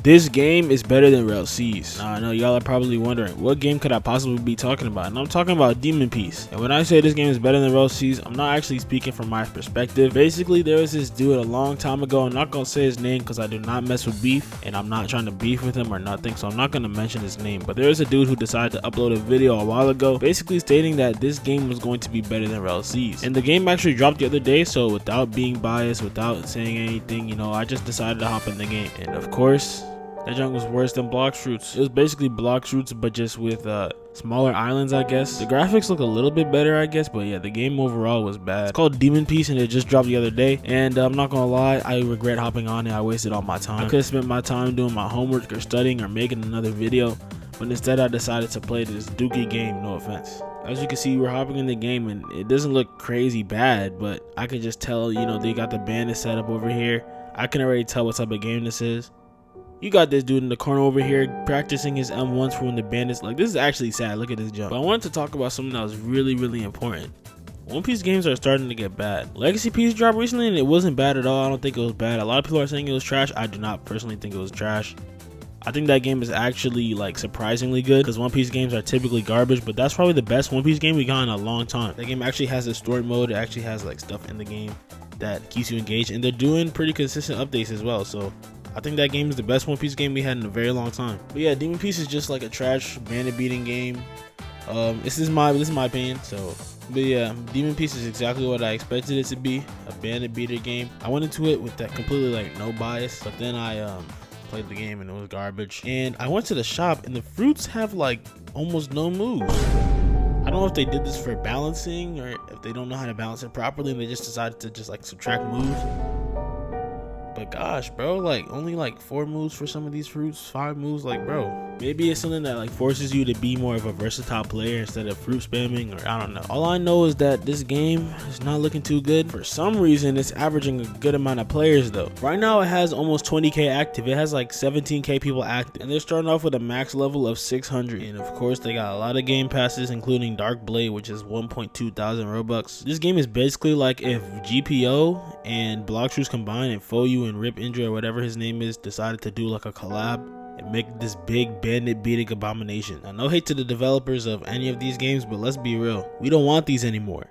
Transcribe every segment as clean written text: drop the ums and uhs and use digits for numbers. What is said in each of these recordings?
This game is better than Rel Cs. Now I know y'all are probably wondering, what game could I possibly be talking about? And I'm talking about Demon Peace. And when I say this game is better than Rel Cs, I'm not actually speaking from my perspective. Basically, there was this dude a long time ago. I'm not gonna say his name because I do not mess with beef, and I'm not trying to beef with him or nothing, so I'm not gonna mention his name. But there is a dude who decided to upload a video a while ago, basically stating that this game was going to be better than Rel Cs. And the game actually dropped the other day, so without being biased, without saying anything, you know, I just decided to hop in the game. And of course, that junk was worse than Blox Fruits. It was basically Blox Fruits, but just with smaller islands, I guess. The graphics look a little bit better, I guess, but yeah, the game overall was bad. It's called Demon Peace, and it just dropped the other day. And I'm not gonna lie, I regret hopping on it. I wasted all my time. I could have spent my time doing my homework or studying or making another video, but instead I decided to play this dookie game, no offense. As you can see, we're hopping in the game, and it doesn't look crazy bad, but I can just tell, you know, they got the bandit set up over here. I can already tell what type of game this is. You got this dude in the corner over here practicing his M1s for when the bandits. Like, this is actually sad. Look at this jump. But I wanted to talk about something that was really important. One Piece games are starting to get bad. Legacy Peace dropped recently, and it wasn't bad at all. I don't think it was bad. A lot of people are saying it was trash. I do not personally think it was trash. I think that game is actually like surprisingly good, because One Piece games are typically garbage, but that's probably the best One Piece game we got in a long time. That game actually has a story mode. It actually has like stuff in the game that keeps you engaged, and they're doing pretty consistent updates as well. So I think that game is the best One Piece game we had in a very long time. But yeah, Demon Peace is just like a trash bandit beating game. This is my opinion. So, but yeah, Demon Peace is exactly what I expected it to be, a bandit beater game. I went into it with that completely like no bias, but then I played the game and it was garbage. And I went to the shop and the fruits have like almost no moves. I don't know if they did this for balancing or if they don't know how to balance it properly and they just decided to just like subtract moves. But gosh, bro, like only like 4 moves for some of these fruits, 5 moves, like bro, maybe it's something that like forces you to be more of a versatile player instead of fruit spamming, or I don't know. All I know is that this game is not looking too good. For some reason, it's averaging a good amount of players though. Right now it has almost 20k active. It has like 17k people active, and they're starting off with a max level of 600. And of course they got a lot of game passes, including Dark Blade, which is 1.2 thousand Robux. This game is basically like if GPO and Blox Fruits combined and Foyu and Rip Indra or whatever his name is decided to do like a collab and make this big bandit beating abomination. Now, no hate to the developers of any of these games, but let's be real, we don't want these anymore.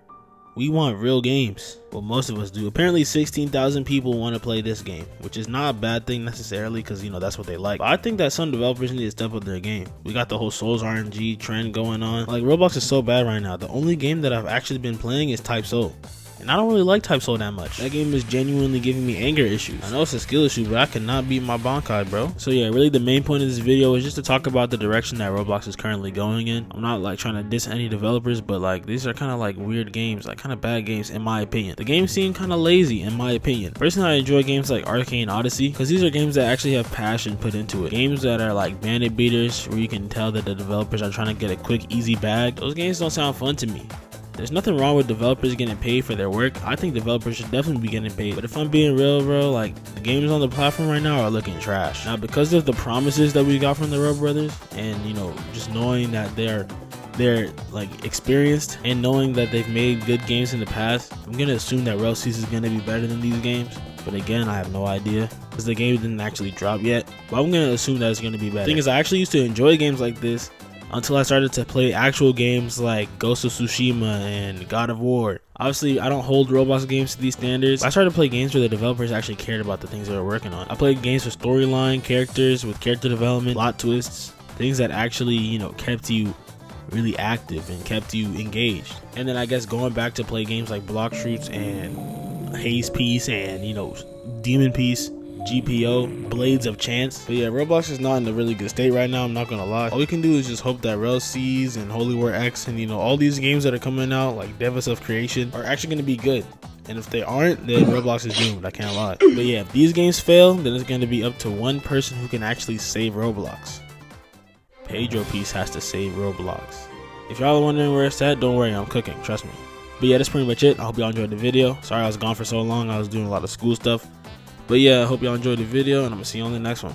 We want real games. Well, most of us do. Apparently 16,000 people want to play this game, which is not a bad thing necessarily, because you know that's what they like. But I think that some developers need to step up their game. We got the whole Souls RNG trend going on. Like, Roblox is so bad right now. The only game that I've actually been playing is Type Soul, and I don't really like Type Soul that much. That game is genuinely giving me anger issues. I know it's a skill issue, but I cannot beat my Bankai, bro. So yeah, really the main point of this video is just to talk about the direction that Roblox is currently going in. I'm not like trying to diss any developers, but like these are kind of like weird games, like kind of bad games in my opinion. The games seem kind of lazy in my opinion. Personally, I enjoy games like Arcane Odyssey, because these are games that actually have passion put into it. Games that are like bandit beaters, where you can tell that the developers are trying to get a quick, easy bag. Those games don't sound fun to me. There's nothing wrong with developers getting paid for their work. I think developers should definitely be getting paid. But if I'm being real, bro, like the games on the platform right now are looking trash. Now, because of the promises that we got from the Rowe brothers, and you know, just knowing that they're like experienced and knowing that they've made good games in the past, I'm gonna assume that Rel Cs is gonna be better than these games. But again, I have no idea because the game didn't actually drop yet. But I'm gonna assume that it's gonna be better. The thing is, I actually used to enjoy games like this until I started to play actual games like Ghost of Tsushima and God of War. Obviously, I don't hold Roblox games to these standards. I started to play games where the developers actually cared about the things they were working on. I played games with storyline, characters, with character development, plot twists, things that actually, you know, kept you really active and kept you engaged. And then I guess going back to play games like Blox Fruits and Haze Peace and, you know, Demon Peace, GPO, Blades of Chance. But yeah, Roblox is not in a really good state right now, I'm not gonna lie. All we can do is just hope that Rel Cs and Holy War X and, you know, all these games that are coming out like Devas of Creation are actually gonna be good. And if they aren't, then Roblox is doomed, I can't lie. But yeah, if these games fail, then it's gonna be up to one person who can actually save Roblox. Pedro Peace has to save Roblox. If y'all are wondering where it's at, don't worry, I'm cooking, trust me. But yeah, that's pretty much it. I hope y'all enjoyed the video. Sorry I was gone for so long, I was doing a lot of school stuff. But yeah, I hope y'all enjoyed the video, and I'm gonna see you on the next one.